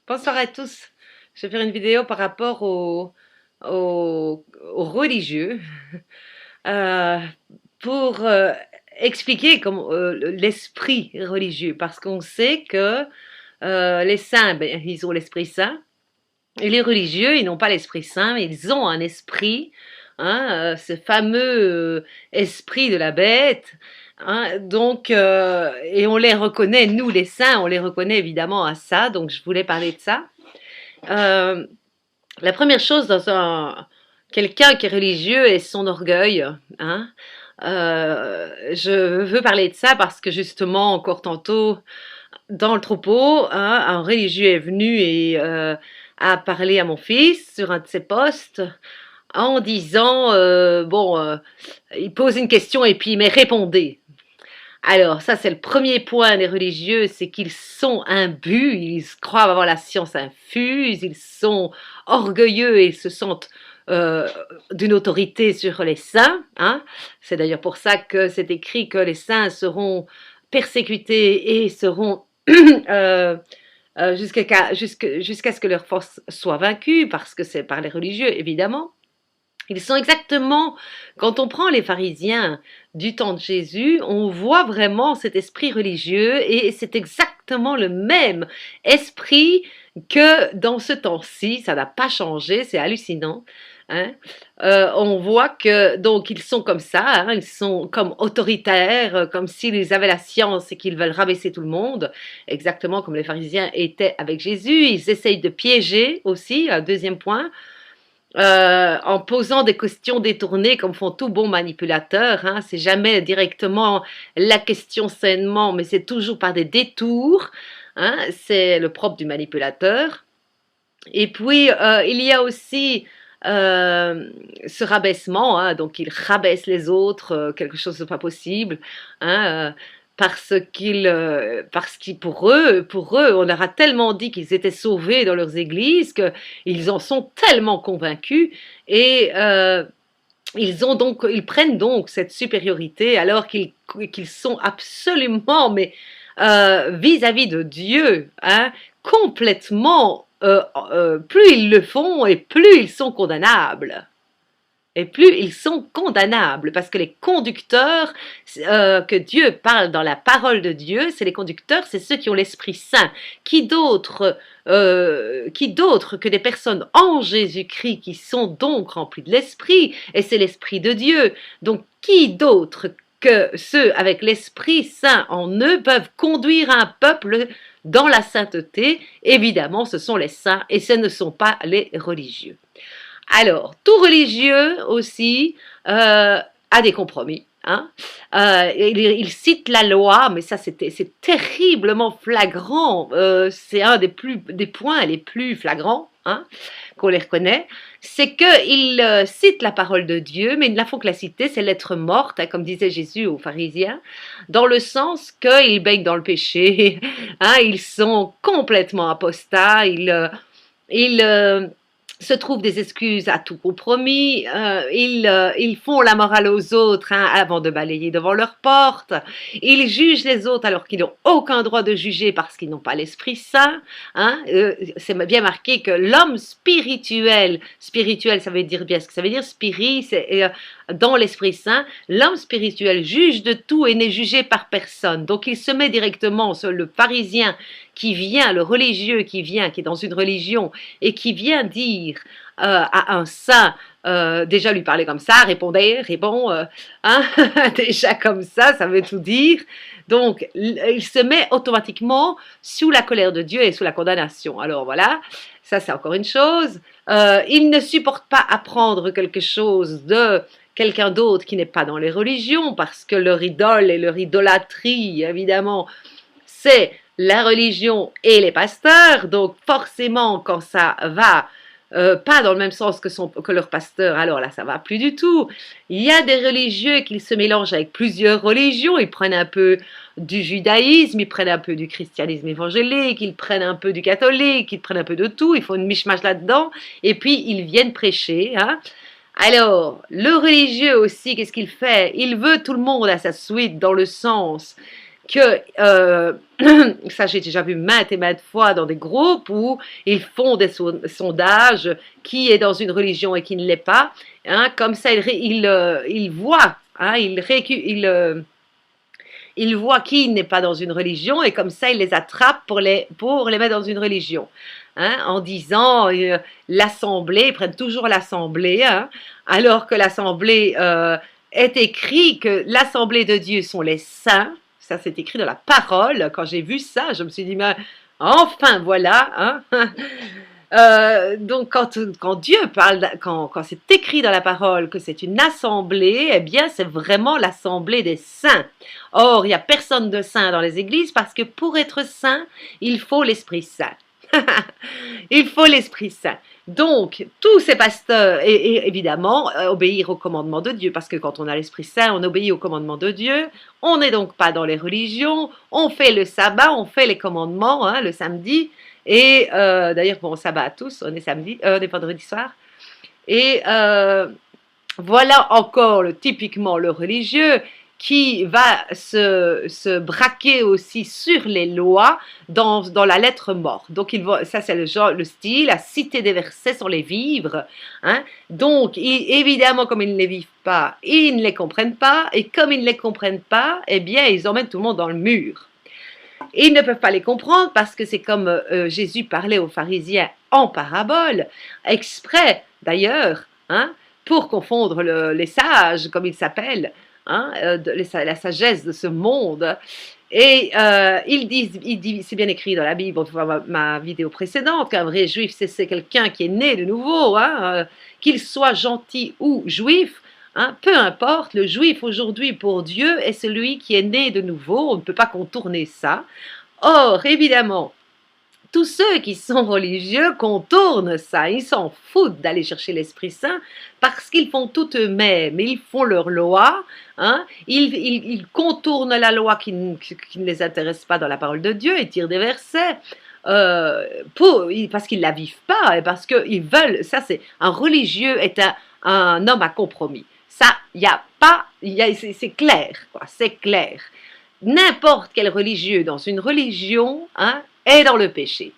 Bonsoir à tous. Je vais faire une vidéo par rapport aux religieux euh, pour expliquer l'esprit religieux. Parce qu'on sait que les saints, ben, ils ont l'Esprit Saint. Et les religieux, ils n'ont pas l'Esprit Saint, mais ils ont un esprit, hein, ce fameux esprit de la bête. Hein, donc, et on les reconnaît, nous les saints, on les reconnaît évidemment à ça. Donc, je voulais parler de ça. Euh, la première chose dans quelqu'un qui est religieux est son orgueil. Hein. Je veux parler de ça parce que justement, encore tantôt, dans le troupeau, hein, un religieux est venu et a parlé à mon fils sur un de ses posts en disant, il pose une question et puis mais répondez. Alors, ça, c'est le premier point des religieux, c'est qu'ils sont imbus, ils croient avoir la science infuse, ils sont orgueilleux et ils se sentent d'une autorité sur les saints. Hein. C'est d'ailleurs pour ça que c'est écrit que les saints seront persécutés et seront jusqu'à ce que leur force soit vaincue, parce que c'est par les religieux, évidemment. Ils sont exactement, quand on prend les pharisiens du temps de Jésus, on voit vraiment cet esprit religieux et c'est exactement le même esprit que dans ce temps-ci, ça n'a pas changé, c'est hallucinant. Hein. On voit que donc ils sont comme ça, hein, ils sont comme autoritaires, comme s'ils avaient la science et qu'ils veulent rabaisser tout le monde, exactement comme les pharisiens étaient avec Jésus. Ils essayent de piéger aussi, un deuxième point, en posant des questions détournées comme font tout bon manipulateur. Hein. C'est jamais directement la question sainement, mais c'est toujours par des détours. Hein. C'est le propre du manipulateur. Et puis, il y a aussi ce rabaissement, hein, donc il rabaisse les autres, quelque chose de pas possible, hein, parce qu'ils pour eux, on leur a tellement dit qu'ils étaient sauvés dans leurs églises qu'ils en sont tellement convaincus et ils prennent donc cette supériorité alors qu'ils sont absolument, mais vis-à-vis de Dieu, hein, complètement, plus ils le font et plus ils sont condamnables. Et plus ils sont condamnables, parce que les conducteurs que Dieu parle dans la parole de Dieu, c'est les conducteurs, c'est ceux qui ont l'Esprit Saint. Qui d'autre que des personnes en Jésus-Christ qui sont donc remplies de l'Esprit, et c'est l'Esprit de Dieu. Donc qui d'autre que ceux avec l'Esprit Saint en eux peuvent conduire un peuple dans la sainteté? Évidemment, ce sont les saints et ce ne sont pas les religieux. Alors, tout religieux aussi a des compromis. Hein. Il cite la loi, mais ça c'est terriblement flagrant. C'est un des points les plus flagrants, hein, qu'on les reconnaît. C'est qu'il cite la parole de Dieu, mais ils ne la font que la citer, c'est l'être morte, hein, comme disait Jésus aux pharisiens, dans le sens qu'ils baignent dans le péché, hein, ils sont complètement apostats, ils se trouvent des excuses à tout compromis, ils font la morale aux autres, hein, avant de balayer devant leur porte, ils jugent les autres alors qu'ils n'ont aucun droit de juger parce qu'ils n'ont pas l'Esprit Saint. Hein, c'est bien marqué que l'homme spirituel ça veut dire bien ce que ça veut dire, spirit, c'est dans l'Esprit Saint, l'homme spirituel juge de tout et n'est jugé par personne. Donc il se met directement sur le pharisien qui vient, le religieux qui vient, qui est dans une religion et qui vient dire à un saint, déjà lui parler comme ça, réponds, hein, déjà comme ça veut tout dire. Donc il se met automatiquement sous la colère de Dieu et sous la condamnation. Alors voilà, ça c'est encore une chose. Il ne supporte pas apprendre quelque chose de quelqu'un d'autre qui n'est pas dans les religions, parce que leur idole et leur idolâtrie, évidemment, c'est la religion et les pasteurs. Donc forcément, quand ça va pas dans le même sens que leur pasteur, alors là, ça va plus du tout. Il y a des religieux qui se mélangent avec plusieurs religions, ils prennent un peu du judaïsme, ils prennent un peu du christianisme évangélique, ils prennent un peu du catholique, ils prennent un peu de tout, ils font une mishmash là-dedans, et puis ils viennent prêcher, hein. Alors, le religieux aussi, qu'est-ce qu'il fait? Il veut tout le monde à sa suite, dans le sens que, ça j'ai déjà vu maintes et maintes fois dans des groupes où ils font des sondages, qui est dans une religion et qui ne l'est pas, hein, comme ça ils voient, hein, ils voient qui n'est pas dans une religion et comme ça ils les attrapent pour les mettre dans une religion. Hein, en disant l'assemblée, ils prennent toujours l'assemblée, hein, alors que l'assemblée est écrit que l'assemblée de Dieu sont les saints. Ça c'est écrit dans la parole. Quand j'ai vu ça, je me suis dit, mais enfin voilà. Hein. Donc quand Dieu parle, quand c'est écrit dans la parole que c'est une assemblée, eh bien c'est vraiment l'assemblée des saints. Or, il n'y a personne de saint dans les églises parce que pour être saint, il faut l'Esprit Saint. Il faut l'Esprit Saint. Donc, tous ces pasteurs, et évidemment, obéir au commandement de Dieu, parce que quand on a l'Esprit Saint, on obéit au commandement de Dieu. On n'est donc pas dans les religions. On fait le sabbat, on fait les commandements, hein, le samedi. Et d'ailleurs, bon, sabbat à tous, on est samedi, on est vendredi soir. Et voilà encore typiquement le religieux qui va se braquer aussi sur les lois dans la lettre morte. Donc, ça c'est le style, à citer des versets sans les vivre. Hein. Donc, évidemment, comme ils ne les vivent pas, ils ne les comprennent pas. Et comme ils ne les comprennent pas, eh bien, ils emmènent tout le monde dans le mur. Ils ne peuvent pas les comprendre parce que c'est comme Jésus parlait aux pharisiens en parabole, exprès d'ailleurs, hein, pour confondre les sages, comme ils s'appellent, hein, la sagesse de ce monde. Et il dit, c'est bien écrit dans la Bible, on peut voir ma vidéo précédente, qu'un vrai juif, c'est quelqu'un qui est né de nouveau, hein, qu'il soit gentil ou juif. Hein, peu importe, le juif aujourd'hui pour Dieu est celui qui est né de nouveau, on ne peut pas contourner ça. Or, évidemment, tous ceux qui sont religieux contournent ça, ils s'en foutent d'aller chercher l'Esprit Saint parce qu'ils font tout eux-mêmes, ils font leur loi, hein, ils contournent la loi qui ne les intéresse pas dans la parole de Dieu et tirent des versets. Parce qu'ils ne la vivent pas et parce qu'ils veulent, ça c'est, un religieux est un homme à compromis. Ça, il n'y a pas, c'est clair, quoi, c'est clair. N'importe quel religieux dans une religion, hein, est dans le péché.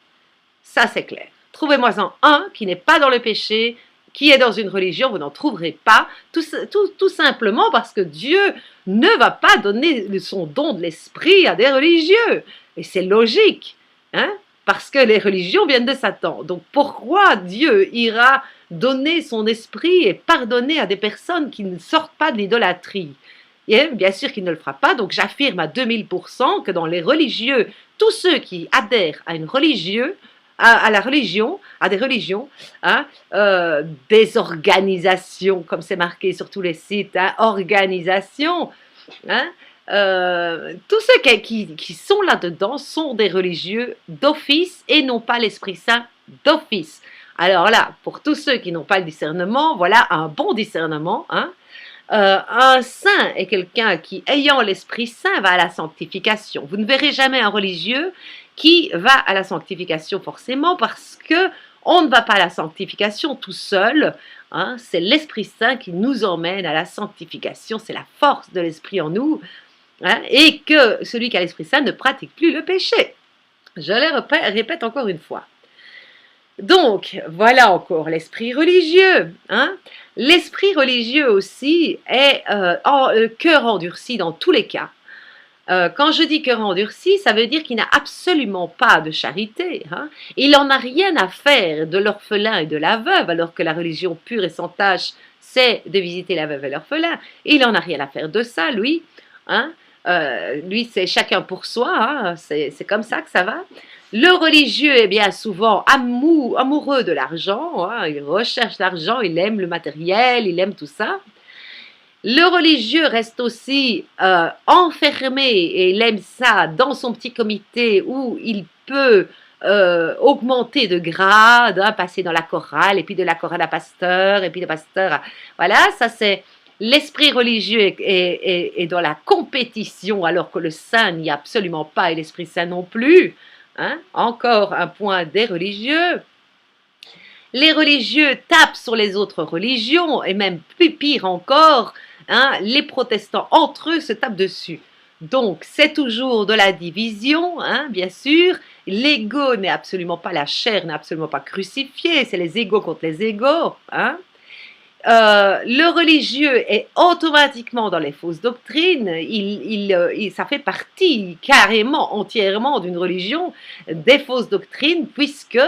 Ça, c'est clair. Trouvez-moi-en un qui n'est pas dans le péché, qui est dans une religion, vous n'en trouverez pas, tout simplement parce que Dieu ne va pas donner son don de l'esprit à des religieux. Et c'est logique, hein, parce que les religions viennent de Satan. Donc pourquoi Dieu ira donner son esprit et pardonner à des personnes qui ne sortent pas de l'idolâtrie? Et bien sûr qu'il ne le fera pas, donc j'affirme à 2000% que dans les religieux, tous ceux qui adhèrent à une religion, à des religions, hein, des organisations, comme c'est marqué sur tous les sites, hein, organisations, hein, tous ceux qui sont là-dedans sont des religieux d'office et n'ont pas l'Esprit Saint d'office. Alors là, pour tous ceux qui n'ont pas le discernement, voilà un bon discernement, hein. Un saint est quelqu'un qui, ayant l'Esprit Saint, va à la sanctification. Vous ne verrez jamais un religieux qui va à la sanctification forcément parce que on ne va pas à la sanctification tout seul. Hein, c'est l'Esprit Saint qui nous emmène à la sanctification. C'est la force de l'Esprit en nous. Hein, et que celui qui a l'Esprit Saint ne pratique plus le péché. Je le répète encore une fois. Donc, voilà encore l'esprit religieux. Hein? L'esprit religieux aussi est cœur endurci dans tous les cas. Quand je dis cœur endurci, ça veut dire qu'il n'a absolument pas de charité. Hein? Il n'en a rien à faire de l'orphelin et de la veuve, alors que la religion pure et sans tache, c'est de visiter la veuve et l'orphelin. Il n'en a rien à faire de ça, lui. Hein? Lui, c'est chacun pour soi. Hein? C'est comme ça que ça va. Le religieux est bien souvent amoureux de l'argent, hein, il recherche l'argent, il aime le matériel, il aime tout ça. Le religieux reste aussi enfermé et il aime ça dans son petit comité où il peut augmenter de grade, hein, passer dans la chorale et puis de la chorale à pasteur et puis de pasteur à... Voilà, ça c'est... L'esprit religieux est dans la compétition alors que le saint n'y a absolument pas et l'Esprit Saint non plus. Hein? Encore un point des religieux. Les religieux tapent sur les autres religions et même plus pire encore, hein, les protestants entre eux se tapent dessus. Donc, c'est toujours de la division, hein, bien sûr. L'ego n'est absolument pas, la chair n'est absolument pas crucifiée, c'est les égos contre les égos, hein. Le religieux est automatiquement dans les fausses doctrines, ça fait partie carrément, entièrement d'une religion, des fausses doctrines, puisque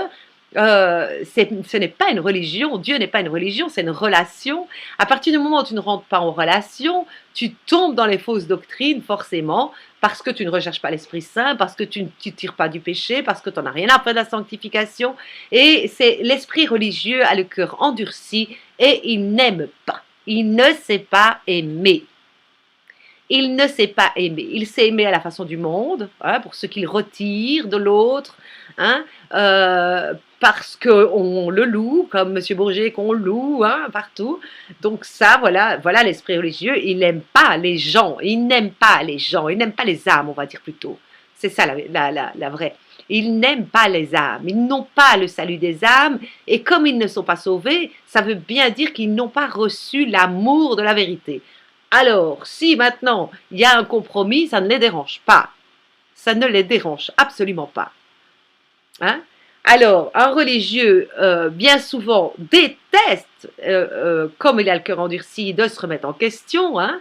ce n'est pas une religion, Dieu n'est pas une religion, c'est une relation. À partir du moment où tu ne rentres pas en relation, tu tombes dans les fausses doctrines, forcément, parce que tu ne recherches pas l'Esprit Saint, parce que tu ne tires pas du péché, parce que tu n'en as rien à faire de la sanctification. Et c'est l'esprit religieux a le cœur endurci et il n'aime pas. Il ne sait pas aimer. Il ne sait pas aimer. Il sait aimer à la façon du monde, hein, pour ce qu'il retire de l'autre, hein, parce qu'on le loue, comme M. Bourget qu'on loue, hein, partout. Donc ça, voilà l'esprit religieux. Il n'aime pas les gens. Il n'aime pas les gens. Il n'aime pas les âmes, on va dire plutôt. C'est ça la vraie. Ils n'aiment pas les âmes. Ils n'ont pas le salut des âmes. Et comme ils ne sont pas sauvés, ça veut bien dire qu'ils n'ont pas reçu l'amour de la vérité. Alors, si maintenant il y a un compromis, ça ne les dérange pas. Ça ne les dérange absolument pas. Hein? Alors, un religieux, bien souvent, déteste, comme il a le cœur endurci, de se remettre en question. Hein?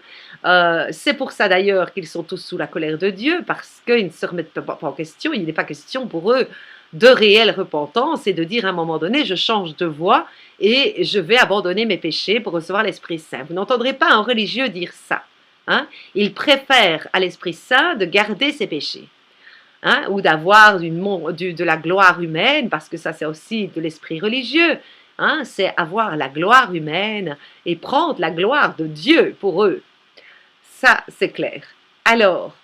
C'est pour ça d'ailleurs qu'ils sont tous sous la colère de Dieu, parce qu'ils ne se remettent pas en question. Il n'est pas question pour eux de réelle repentance et de dire à un moment donné, je change de voie et je vais abandonner mes péchés pour recevoir l'Esprit Saint. Vous n'entendrez pas un religieux dire ça. Hein? Il préfère à l'Esprit Saint de garder ses péchés. Hein, ou d'avoir de la gloire humaine, parce que ça c'est aussi de l'esprit religieux, hein, c'est avoir la gloire humaine et prendre la gloire de Dieu pour eux. Ça c'est clair. Alors,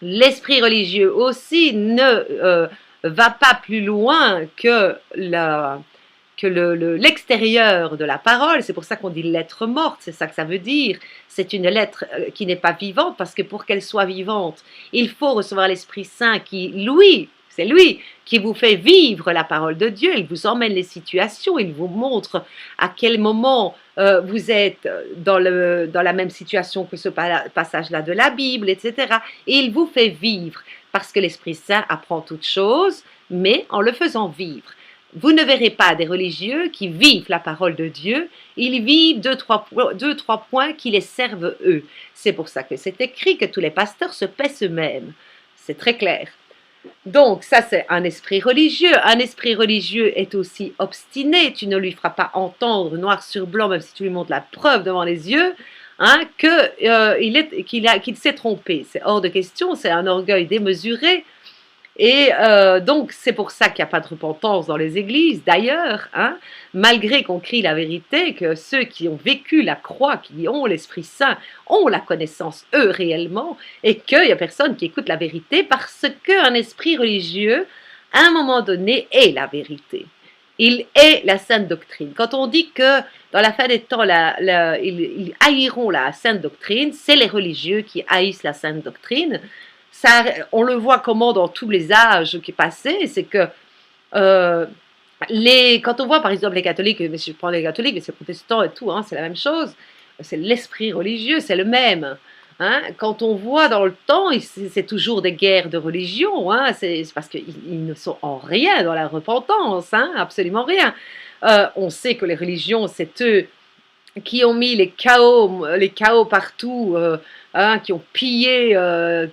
l'esprit religieux aussi ne va pas plus loin que l'extérieur de la parole. C'est pour ça qu'on dit lettre morte, c'est ça que ça veut dire. C'est une lettre qui n'est pas vivante, parce que pour qu'elle soit vivante, il faut recevoir l'Esprit Saint qui, lui, c'est lui qui vous fait vivre la parole de Dieu. Il vous emmène les situations, il vous montre à quel moment vous êtes dans la même situation que ce passage-là de la Bible, etc. Et il vous fait vivre, parce que l'Esprit Saint apprend toutes choses, mais en le faisant vivre. Vous ne verrez pas des religieux qui vivent la parole de Dieu, ils vivent deux, trois points qui les servent eux. C'est pour ça que c'est écrit que tous les pasteurs se paient eux-mêmes. C'est très clair. Donc ça c'est un esprit religieux. Un esprit religieux est aussi obstiné. Tu ne lui feras pas entendre noir sur blanc, même si tu lui montres la preuve devant les yeux, hein, qu'il s'est trompé. C'est hors de question, c'est un orgueil démesuré. Et donc, c'est pour ça qu'il n'y a pas de repentance dans les églises, d'ailleurs, hein, malgré qu'on crie la vérité, que ceux qui ont vécu la croix, qui ont l'Esprit Saint, ont la connaissance, eux, réellement, et qu'il n'y a personne qui écoute la vérité, parce qu'un esprit religieux, à un moment donné, est la vérité. Il est la sainte doctrine. Quand on dit que dans la fin des temps, ils haïront la sainte doctrine, c'est les religieux qui haïssent la sainte doctrine. Ça, on le voit comment dans tous les âges qui passaient, c'est que quand on voit par exemple les catholiques, mais je prends les catholiques, mais c'est protestants et tout, hein, c'est la même chose, c'est l'esprit religieux, c'est le même. Hein. Quand on voit dans le temps, c'est toujours des guerres de religion, hein, c'est parce qu'ils ne sont en rien dans la repentance, hein, absolument rien. On sait que les religions, c'est eux qui ont mis les chaos partout, hein, qui ont pillé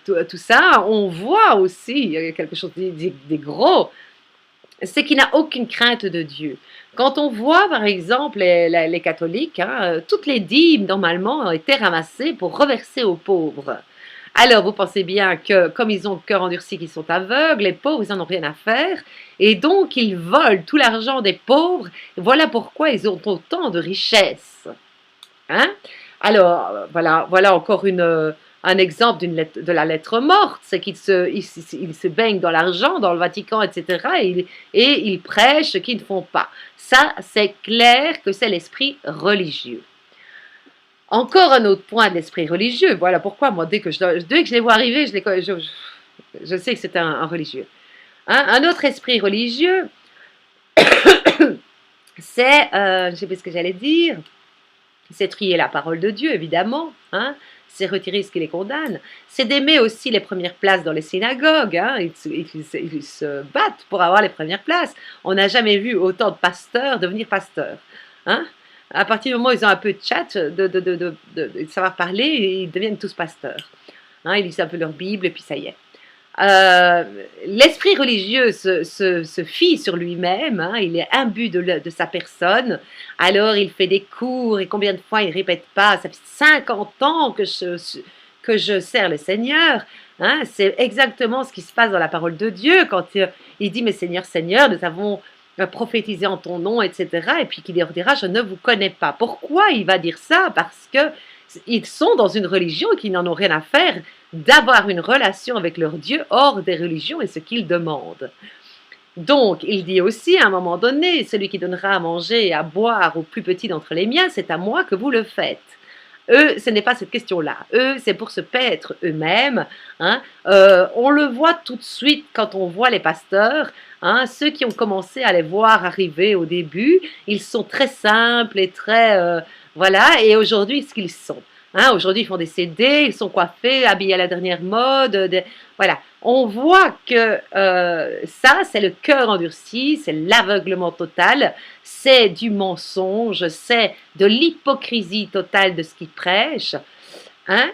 tout ça. On voit aussi quelque chose des gros, c'est qu'il n'a aucune crainte de Dieu. Quand on voit par exemple les catholiques, hein, toutes les dîmes normalement ont été ramassées pour reverser aux pauvres. Alors vous pensez bien que comme ils ont le cœur endurci, qu'ils sont aveugles, les pauvres ils n'en ont rien à faire, et donc ils volent tout l'argent des pauvres. Voilà pourquoi ils ont autant de richesses. Hein? Alors voilà encore un exemple de la lettre morte, c'est qu'ils se baignent dans l'argent, dans le Vatican, etc. Et ils prêchent ce qu'ils ne font pas. Ça, c'est clair que c'est l'esprit religieux. Encore un autre point de l'esprit religieux. Voilà pourquoi, moi, dès que je les vois arriver, je sais que c'est un religieux. Hein? Un autre esprit religieux, c'est, je ne sais plus ce que j'allais dire, c'est trier la parole de Dieu, évidemment, hein, c'est retirer ce qui les condamne, c'est d'aimer aussi les premières places dans les synagogues, hein, ils se battent pour avoir les premières places. On n'a jamais vu autant de pasteurs devenir pasteurs. Hein. À partir du moment où ils ont un peu de chat, de savoir parler, ils deviennent tous pasteurs. Hein, ils lisent un peu leur Bible et puis ça y est. L'esprit religieux se fie sur lui-même, hein, il est imbu de sa personne, alors il fait des cours et combien de fois il ne répète pas, ça fait 50 ans que je sers le Seigneur, hein, c'est exactement ce qui se passe dans la parole de Dieu quand il dit mais Seigneur, Seigneur, nous avons prophétisé en ton nom, etc. Et puis qu'il leur dira je ne vous connais pas. Pourquoi il va dire ça? Parce que ils sont dans une religion qui n'en ont rien à faire d'avoir une relation avec leur Dieu hors des religions et ce qu'ils demandent. Donc, il dit aussi à un moment donné, celui qui donnera à manger et à boire aux plus petits d'entre les miens, c'est à moi que vous le faites. Eux, ce n'est pas cette question-là. Eux, c'est pour se paître eux-mêmes. Hein. On le voit tout de suite quand on voit les pasteurs. Hein, ceux qui ont commencé à les voir arriver au début, ils sont très simples et très... voilà, et aujourd'hui, ce qu'ils sont. Hein, aujourd'hui, ils font des CD, ils sont coiffés, habillés à la dernière mode. Voilà, on voit que ça, c'est le cœur endurci, c'est l'aveuglement total, c'est du mensonge, c'est de l'hypocrisie totale de ce qu'ils prêchent. Hein.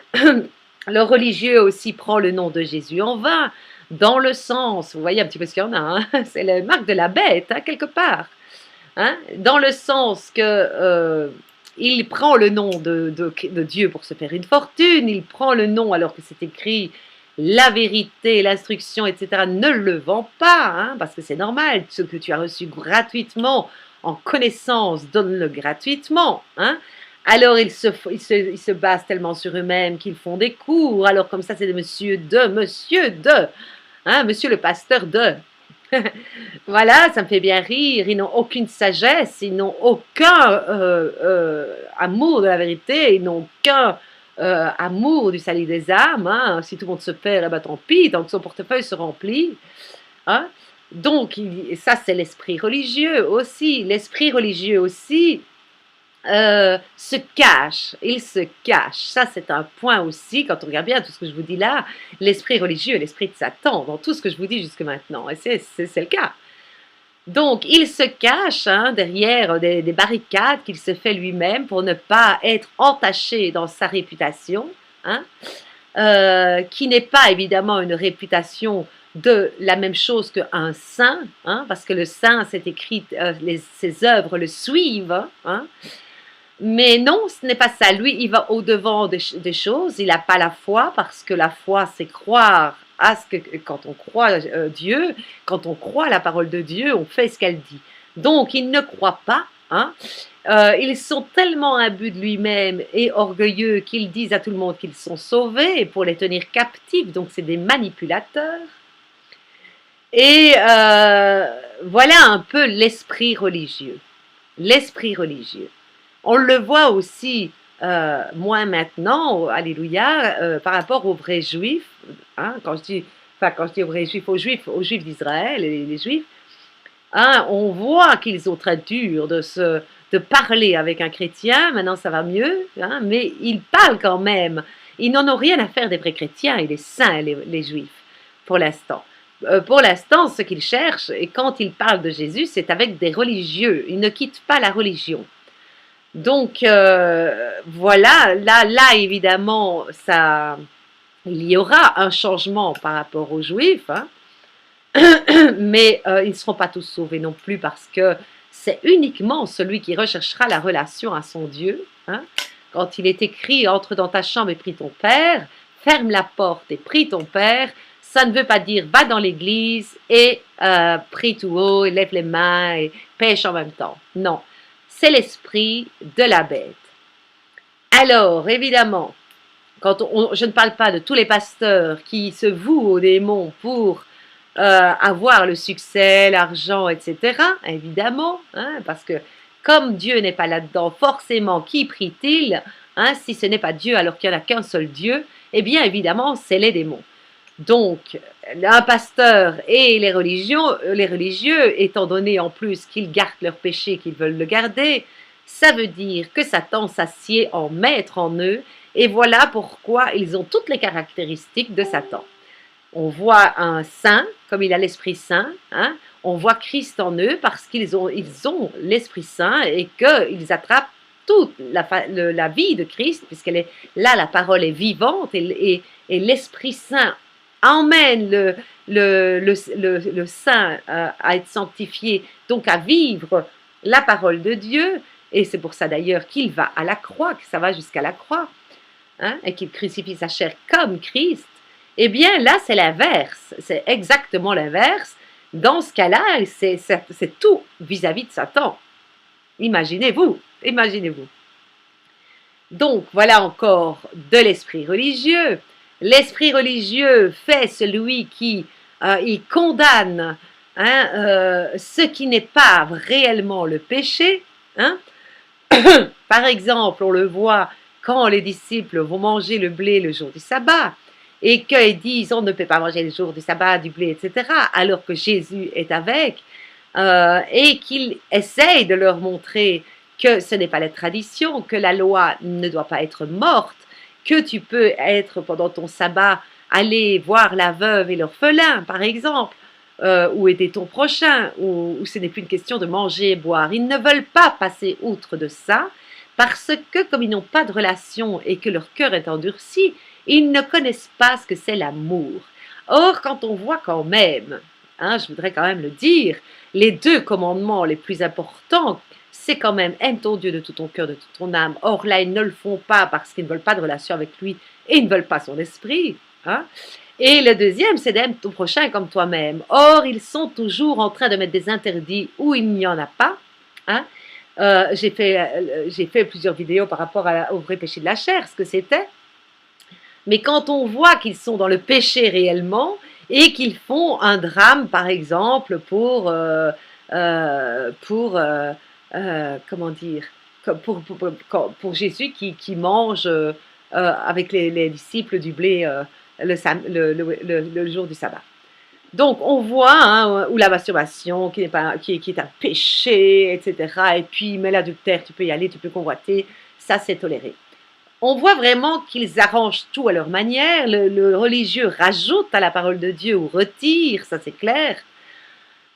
Le religieux aussi prend le nom de Jésus en vain, dans le sens, vous voyez un petit peu ce qu'il y en a, hein, c'est la marque de la bête, hein, quelque part. Hein, dans le sens que il prend le nom de Dieu pour se faire une fortune, il prend le nom alors que c'est écrit la vérité, l'instruction, etc. Ne le vend pas, hein, parce que c'est normal, ce que tu as reçu gratuitement, en connaissance, donne-le gratuitement. Hein. Alors ils se basent tellement sur eux-mêmes qu'ils font des cours, alors comme ça c'est de monsieur de, hein, monsieur le pasteur de. Voilà, ça me fait bien rire. Ils n'ont aucune sagesse, ils n'ont aucun amour de la vérité, ils n'ont aucun amour du salut des âmes. Hein. Si tout le monde se perd, eh ben, tant pis, tant que son portefeuille se remplit. Hein. Donc, ça, c'est l'esprit religieux aussi. L'esprit religieux aussi se cache, il se cache. Ça, c'est un point aussi, quand on regarde bien tout ce que je vous dis là, l'esprit religieux, l'esprit de Satan, dans tout ce que je vous dis jusque maintenant, et c'est le cas. Donc, il se cache hein, derrière des barricades qu'il se fait lui-même pour ne pas être entaché dans sa réputation, hein, qui n'est pas évidemment une réputation de la même chose qu'un saint, hein, parce que le saint, c'est écrit, ses œuvres le suivent, hein, mais non, ce n'est pas ça. Lui, il va au-devant des choses. Il n'a pas la foi parce que la foi, c'est croire à ce que quand on croit Dieu, quand on croit la parole de Dieu, on fait ce qu'elle dit. Donc, il ne croit pas. Hein. Ils sont tellement imbus de lui-même et orgueilleux qu'ils disent à tout le monde qu'ils sont sauvés pour les tenir captifs. Donc, c'est des manipulateurs. Et voilà un peu l'esprit religieux. L'esprit religieux. On le voit aussi, moins maintenant, alléluia, par rapport aux vrais juifs. Hein, quand je dis aux vrais juifs, aux juifs d'Israël, les juifs, hein, on voit qu'ils ont très dur de parler avec un chrétien. Maintenant, ça va mieux, hein, mais ils parlent quand même. Ils n'en ont rien à faire des vrais chrétiens et les saints, les juifs, pour l'instant. Pour l'instant, ce qu'ils cherchent, et quand ils parlent de Jésus, c'est avec des religieux. Ils ne quittent pas la religion. Donc, voilà, là évidemment, il y aura un changement par rapport aux Juifs, hein, mais ils ne seront pas tous sauvés non plus parce que c'est uniquement celui qui recherchera la relation à son Dieu. Hein, quand il est écrit « Entre dans ta chambre et prie ton Père »,« Ferme la porte et prie ton Père », ça ne veut pas dire « Va dans l'église et prie tout haut et lève les mains et pêche en même temps ». Non. C'est l'esprit de la bête. Alors, évidemment, je ne parle pas de tous les pasteurs qui se vouent aux démons pour avoir le succès, l'argent, etc. Évidemment, hein, parce que comme Dieu n'est pas là-dedans, forcément, qui prie-t-il hein, si ce n'est pas Dieu alors qu'il n'y en a qu'un seul Dieu? Eh bien, évidemment, c'est les démons. Donc, un pasteur et les religieux, étant donné en plus qu'ils gardent leur péché, qu'ils veulent le garder, ça veut dire que Satan s'assied en maître en eux, et voilà pourquoi ils ont toutes les caractéristiques de Satan. On voit un saint, comme il a l'Esprit Saint, hein, on voit Christ en eux parce ils ont l'Esprit Saint et qu'ils attrapent toute la vie de Christ, puisqu'elle est là, la parole est vivante et l'Esprit Saint emmène le saint à être sanctifié, donc à vivre la parole de Dieu, et c'est pour ça d'ailleurs qu'il va à la croix, que ça va jusqu'à la croix, hein, et qu'il crucifie sa chair comme Christ. Eh bien, là, c'est l'inverse. C'est exactement l'inverse. Dans ce cas-là, c'est tout vis-à-vis de Satan. Imaginez-vous, imaginez-vous. Donc, voilà encore de l'esprit religieux. L'esprit religieux fait celui qui il condamne ce qui n'est pas réellement le péché. Hein. Par exemple, on le voit quand les disciples vont manger le blé le jour du sabbat et qu'ils disent on ne peut pas manger le jour du sabbat du blé, etc., alors que Jésus est avec, et qu'il essaye de leur montrer que ce n'est pas la tradition, que la loi ne doit pas être morte, que tu peux être pendant ton sabbat, aller voir la veuve et l'orphelin, par exemple, ou aider ton prochain, où ce n'est plus une question de manger et boire. Ils ne veulent pas passer outre de ça, parce que comme ils n'ont pas de relation et que leur cœur est endurci, ils ne connaissent pas ce que c'est l'amour. Or, quand on voit quand même, hein, je voudrais quand même le dire, les deux commandements les plus importants, c'est quand même aime ton Dieu de tout ton cœur, de toute ton âme. Or là, ils ne le font pas parce qu'ils ne veulent pas de relation avec lui et ils ne veulent pas son esprit. Hein. Et le deuxième, c'est d'aimer ton prochain comme toi-même. Or, ils sont toujours en train de mettre des interdits où il n'y en a pas. Hein. J'ai fait plusieurs vidéos par rapport au vrai péché de la chair, ce que c'était. Mais quand on voit qu'ils sont dans le péché réellement et qu'ils font un drame, par exemple, comment dire, pour Jésus qui mange avec les disciples du blé le jour du sabbat. Donc on voit hein, où la masturbation qui est un péché, etc. Et puis mais l'adultère, tu peux y aller, tu peux convoiter, ça c'est toléré. On voit vraiment qu'ils arrangent tout à leur manière. Le religieux rajoute à la parole de Dieu ou retire, ça c'est clair.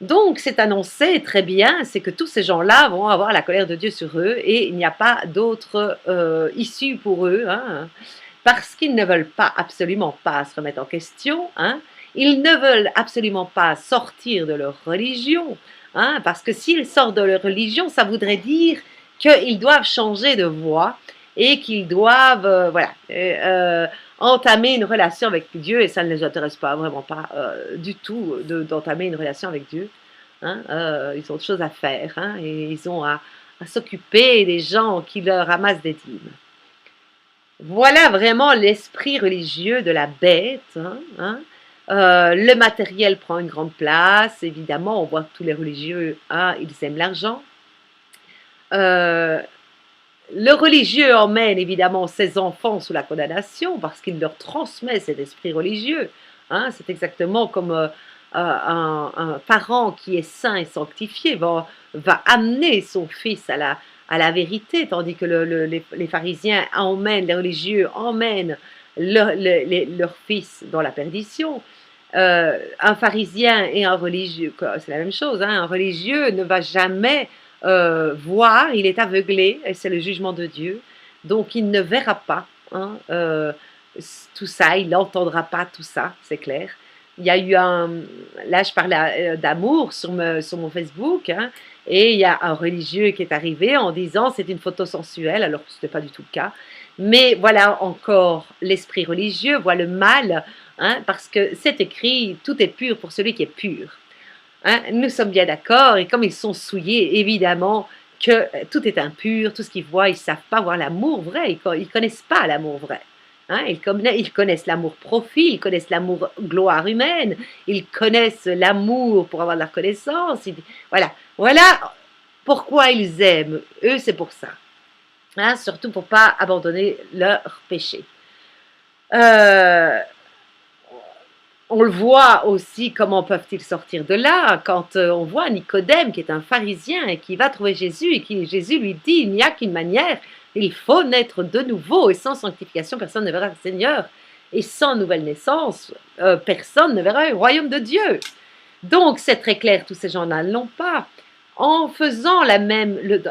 Donc c'est annoncé très bien, c'est que tous ces gens-là vont avoir la colère de Dieu sur eux et il n'y a pas d'autre issue pour eux, hein, parce qu'ils ne veulent pas absolument pas se remettre en question, hein, ils ne veulent absolument pas sortir de leur religion, hein, parce que s'ils sortent de leur religion, ça voudrait dire qu'ils doivent changer de voie et qu'ils doivent entamer une relation avec Dieu, et ça ne les intéresse pas, vraiment pas du tout d'entamer une relation avec Dieu. Hein, ils ont autre chose à faire, hein, et ils ont à s'occuper des gens qui leur ramassent des dîmes. Voilà vraiment l'esprit religieux de la bête. Hein. Le matériel prend une grande place, évidemment, on voit que tous les religieux, hein, ils aiment l'argent. Le religieux emmène évidemment ses enfants sous la condamnation parce qu'il leur transmet cet esprit religieux. Hein, c'est exactement comme un parent qui est saint et sanctifié va amener son fils à la vérité, tandis que les pharisiens emmènent, les religieux emmènent leur fils dans la perdition. Un pharisien et un religieux, c'est la même chose, hein, un religieux ne va jamais voir, il est aveuglé, et c'est le jugement de Dieu, donc il ne verra pas hein, tout ça, il n'entendra pas tout ça, c'est clair. Il y a eu là je parlais d'amour sur mon Facebook, hein, et il y a un religieux qui est arrivé en disant c'est une photo sensuelle, alors que ce n'était pas du tout le cas. Mais voilà encore l'esprit religieux, voit le mal, hein, parce que c'est écrit, tout est pur pour celui qui est pur. Hein, nous sommes bien d'accord, et comme ils sont souillés, évidemment que tout est impur, tout ce qu'ils voient, ils ne savent pas voir l'amour vrai, ils ne connaissent pas l'amour vrai. Hein, ils connaissent l'amour profit, ils connaissent l'amour gloire humaine, ils connaissent l'amour pour avoir de la reconnaissance. Voilà pourquoi ils aiment. Eux, c'est pour ça. Hein, surtout pour ne pas abandonner leur péché. On le voit aussi, comment peuvent-ils sortir de là quand on voit Nicodème qui est un pharisien et qui va trouver Jésus et qui Jésus lui dit il n'y a qu'une manière, il faut naître de nouveau et sans sanctification personne ne verra le Seigneur et sans nouvelle naissance personne ne verra le royaume de Dieu. Donc c'est très clair, tous ces gens-là ne l'ont pas. En faisant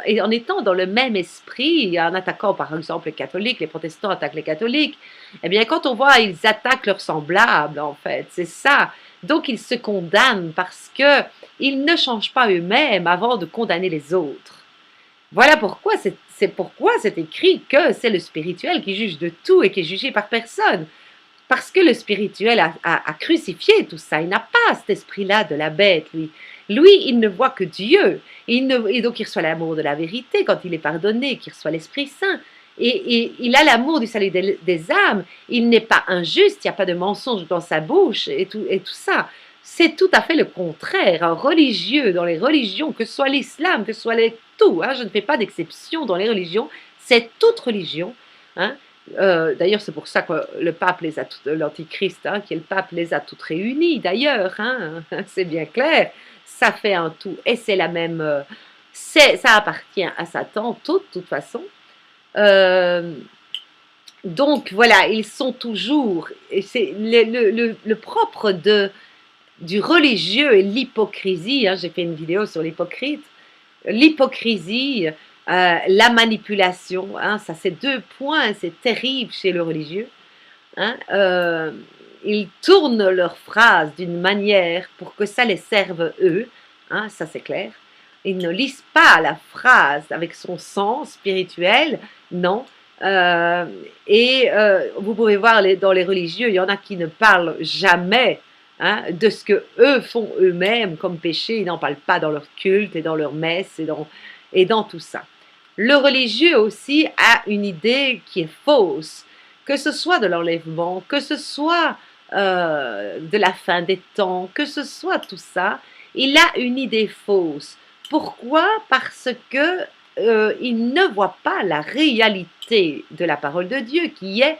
et en étant dans le même esprit, en attaquant par exemple les catholiques, les protestants attaquent les catholiques, eh bien quand on voit, ils attaquent leurs semblables en fait, c'est ça. Donc ils se condamnent parce que ils ne changent pas eux-mêmes avant de condamner les autres. Voilà pourquoi c'est écrit que c'est le spirituel qui juge de tout et qui est jugé par personne. Parce que le spirituel a crucifié tout ça. Il n'a pas cet esprit-là de la bête, lui. Lui, il ne voit que Dieu. Et donc, il reçoit l'amour de la vérité quand il est pardonné, qu'il reçoit l'Esprit Saint. Et il a l'amour du salut des âmes. Il n'est pas injuste, il n'y a pas de mensonge dans sa bouche et tout ça. C'est tout à fait le contraire. Un religieux dans les religions, que ce soit l'islam, que ce soit tout, hein, je ne fais pas d'exception dans les religions, c'est toute religion. Hein, d'ailleurs, c'est pour ça que le pape les a toutes, l'antichrist, hein, qui est le pape, les a toutes réunies. D'ailleurs, hein, c'est bien clair. Ça fait un tout, et c'est la même. Ça appartient à Satan, tout, de toute façon. Euh, donc voilà, ils sont toujours. Et c'est le propre du religieux et l'hypocrisie. Hein, j'ai fait une vidéo sur l'hypocrite. L'hypocrisie, la manipulation, hein, ça c'est deux points, c'est terrible chez le religieux. Hein, ils tournent leurs phrases d'une manière pour que ça les serve eux, hein, ça c'est clair. Ils ne lisent pas la phrase avec son sens spirituel, non. Vous pouvez voir dans les religieux, il y en a qui ne parlent jamais, hein, de ce que eux font eux-mêmes comme péché. Ils n'en parlent pas dans leur culte et dans leur messe et dans tout ça. Le religieux aussi a une idée qui est fausse, que ce soit de l'enlèvement, que ce soit de la fin des temps, que ce soit tout ça, il a une idée fausse. Pourquoi? Parce que il ne voit pas la réalité de la parole de Dieu qui est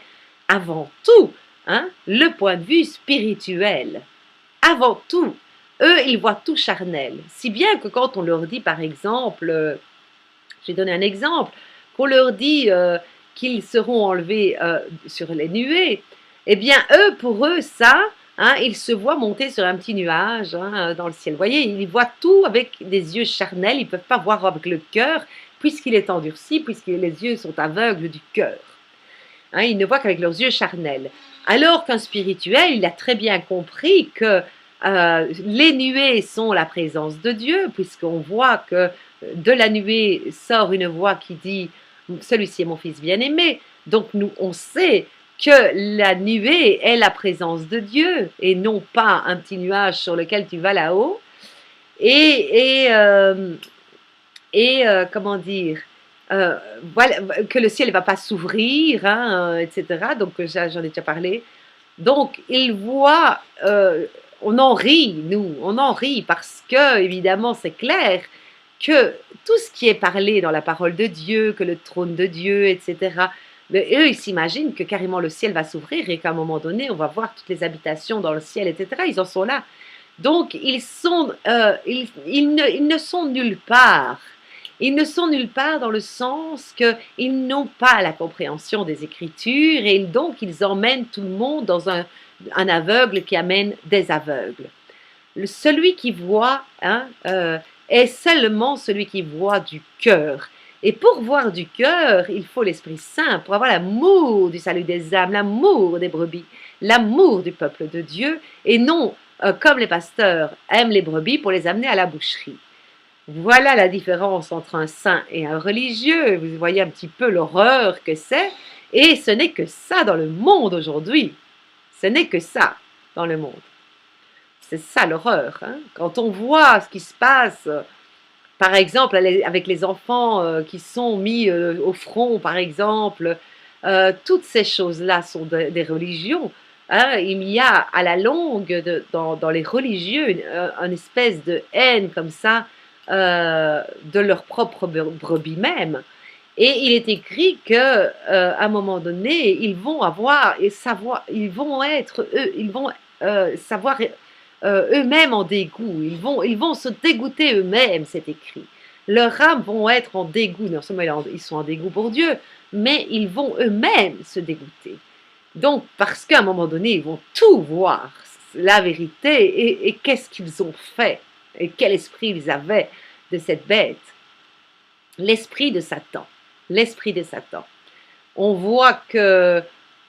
avant tout, hein, le point de vue spirituel. Avant tout, eux, ils voient tout charnel. Si bien que quand on leur dit, par exemple, je vais donner un exemple, qu'on leur dit qu'ils seront enlevés sur les nuées, eh bien, pour eux, ça, hein, ils se voient monter sur un petit nuage hein, dans le ciel. Vous voyez, ils voient tout avec des yeux charnels, ils ne peuvent pas voir avec le cœur, puisqu'il est endurci, puisque les yeux sont aveugles du cœur. Hein, ils ne voient qu'avec leurs yeux charnels. Alors qu'un spirituel, il a très bien compris que les nuées sont la présence de Dieu, puisqu'on voit que de la nuée sort une voix qui dit « Celui-ci est mon fils bien-aimé ». Donc nous, on sait que la nuée est la présence de Dieu et non pas un petit nuage sur lequel tu vas là-haut. Comment dire, voilà, que le ciel ne va pas s'ouvrir, hein, etc. Donc j'en ai déjà parlé. Donc il voit, on en rit, nous, on en rit parce que, évidemment, c'est clair que tout ce qui est parlé dans la parole de Dieu, que le trône de Dieu, etc., mais eux, ils s'imaginent que carrément le ciel va s'ouvrir et qu'à un moment donné, on va voir toutes les habitations dans le ciel, etc. Ils en sont là. Donc, ils ne sont nulle part. Ils ne sont nulle part dans le sens qu'ils n'ont pas la compréhension des Écritures et donc ils emmènent tout le monde dans un aveugle qui amène des aveugles. Celui qui voit hein, est seulement celui qui voit du cœur. Et pour voir du cœur, il faut l'Esprit Saint, pour avoir l'amour du salut des âmes, l'amour des brebis, l'amour du peuple de Dieu, et non comme les pasteurs aiment les brebis pour les amener à la boucherie. Voilà la différence entre un saint et un religieux. Vous voyez un petit peu l'horreur que c'est. Et ce n'est que ça dans le monde aujourd'hui. Ce n'est que ça dans le monde. C'est ça l'horreur. Hein? Quand on voit ce qui se passe, par exemple, avec les enfants qui sont mis au front, par exemple, toutes ces choses-là sont des religions. Hein? Il y a à la longue, dans les religieux, une espèce de haine comme ça, de leur propre brebis même. Et il est écrit que à un moment donné, ils vont avoir et savoir, ils vont savoir eux-mêmes en dégoût. Ils vont se dégoûter eux-mêmes, c'est écrit. Leurs âmes vont être en dégoût. Non seulement ils sont en dégoût pour Dieu, mais ils vont eux-mêmes se dégoûter. Donc, parce qu'à un moment donné, ils vont tout voir, la vérité, et qu'est-ce qu'ils ont fait, et quel esprit ils avaient de cette bête. L'esprit de Satan. L'esprit de Satan. On voit que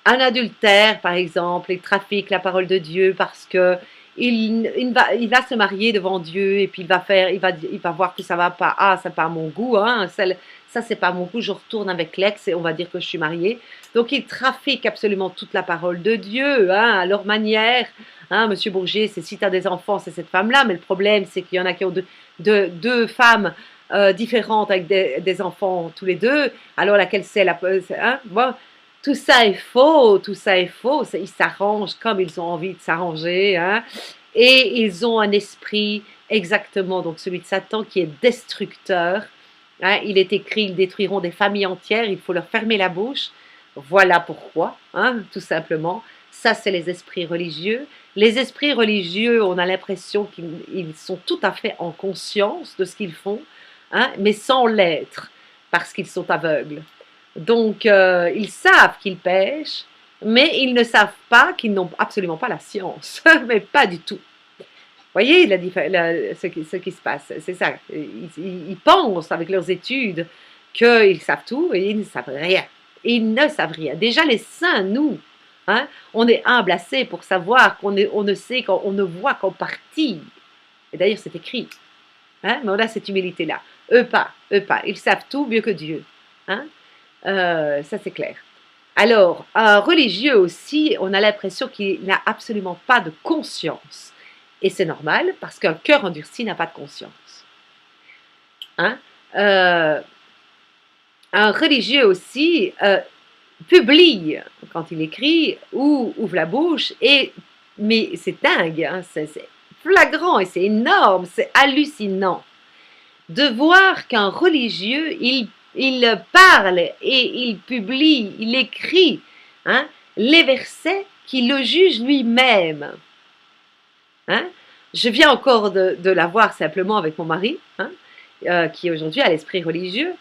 un adultère, par exemple, il trafique la parole de Dieu parce que il va se marier devant Dieu et puis il va voir que ça va pas, ah, c'est pas à mon goût, hein, ça c'est pas à mon goût, je retourne avec l'ex et on va dire que je suis mariée. Donc il trafique absolument toute la parole de Dieu, hein, à leur manière. Hein, Monsieur Bourget, c'est si tu as des enfants, c'est cette femme-là, mais le problème c'est qu'il y en a qui ont deux femmes différentes avec des enfants tous les deux, alors laquelle c'est la... Hein, bon, tout ça est faux, tout ça est faux. Ils s'arrangent comme ils ont envie de s'arranger. Hein, et ils ont un esprit exactement, donc celui de Satan, qui est destructeur. Hein, il est écrit, ils détruiront des familles entières, il faut leur fermer la bouche. Voilà pourquoi, hein, tout simplement. Ça, c'est les esprits religieux. Les esprits religieux, on a l'impression qu'ils sont tout à fait en conscience de ce qu'ils font, hein, mais sans l'être, parce qu'ils sont aveugles. Donc, ils savent qu'ils pêchent, mais ils ne savent pas qu'ils n'ont absolument pas la science, mais pas du tout. Vous voyez ce qui se passe, c'est ça. Ils pensent avec leurs études qu'ils savent tout et ils ne savent rien. Ils ne savent rien. Déjà, les saints, nous, hein, on est humble assez pour savoir qu'on ne sait, qu'on ne voit qu'en partie. Et d'ailleurs, c'est écrit. Hein, mais on a cette humilité-là. Eux pas. Ils savent tout mieux que Dieu. Hein. Ça, c'est clair. Alors, un religieux aussi, on a l'impression qu'il n'a absolument pas de conscience. Et c'est normal, parce qu'un cœur endurci n'a pas de conscience. Hein? Un religieux aussi publie, quand il écrit, ou ouvre la bouche, mais c'est dingue, hein? C'est flagrant et c'est énorme, c'est hallucinant de voir qu'un religieux, il parle et il publie, il écrit, hein, les versets qui le jugent lui-même. Hein? Je viens encore de la voir simplement avec mon mari, hein, qui aujourd'hui a l'esprit religieux,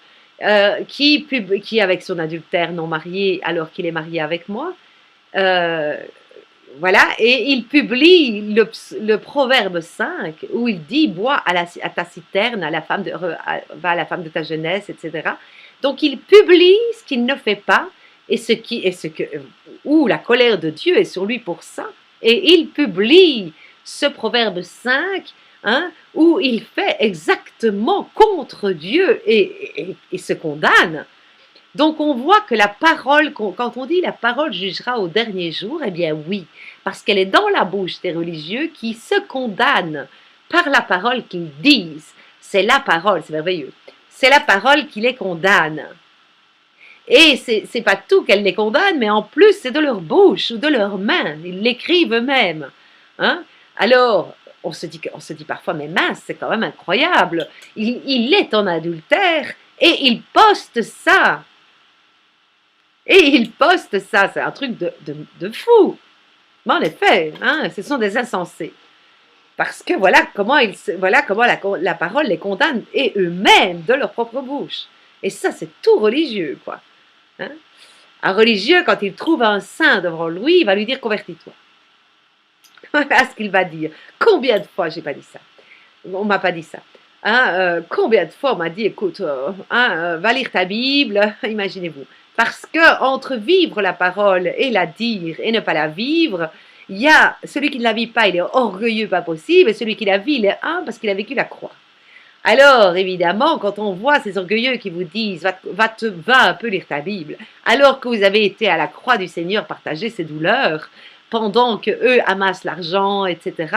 qui avec son adultère non marié alors qu'il est marié avec moi, voilà, et il publie le proverbe 5 où il dit bois à ta citerne, va à la femme de ta jeunesse, etc. Donc il publie ce qu'il ne fait pas où la colère de Dieu est sur lui pour ça, et il publie ce proverbe 5, hein, où il fait exactement contre Dieu et se condamne. Donc on voit que la parole, quand on dit la parole jugera au dernier jour, eh bien oui, parce qu'elle est dans la bouche des religieux qui se condamnent par la parole qu'ils disent. C'est la parole, c'est merveilleux. C'est la parole qui les condamne. Et c'est pas tout qu'elle les condamne, mais en plus c'est de leur bouche ou de leurs mains. Ils l'écrivent eux-mêmes. Hein? Alors, on se dit parfois, mais mince, c'est quand même incroyable. Il est en adultère et il poste ça. Et il poste ça, c'est un truc de fou. Mais en effet, hein, ce sont des insensés. Parce que voilà comment la parole les condamne, et eux-mêmes de leur propre bouche. Et ça, c'est tout religieux, quoi. Hein? Un religieux, quand il trouve un saint devant lui, il va lui dire convertis-toi. Voilà ce qu'il va dire. Combien de fois j'ai pas dit ça? On m'a pas dit ça. Hein, combien de fois on m'a dit, écoute, va lire ta Bible, imaginez-vous. Parce que entre vivre la parole et la dire et ne pas la vivre, il y a celui qui ne la vit pas, il est orgueilleux, pas possible, et celui qui la vit, il est humble parce qu'il a vécu la croix. Alors, évidemment, quand on voit ces orgueilleux qui vous disent va un peu lire ta Bible, alors que vous avez été à la croix du Seigneur partager ses douleurs, pendant qu'eux amassent l'argent, etc.,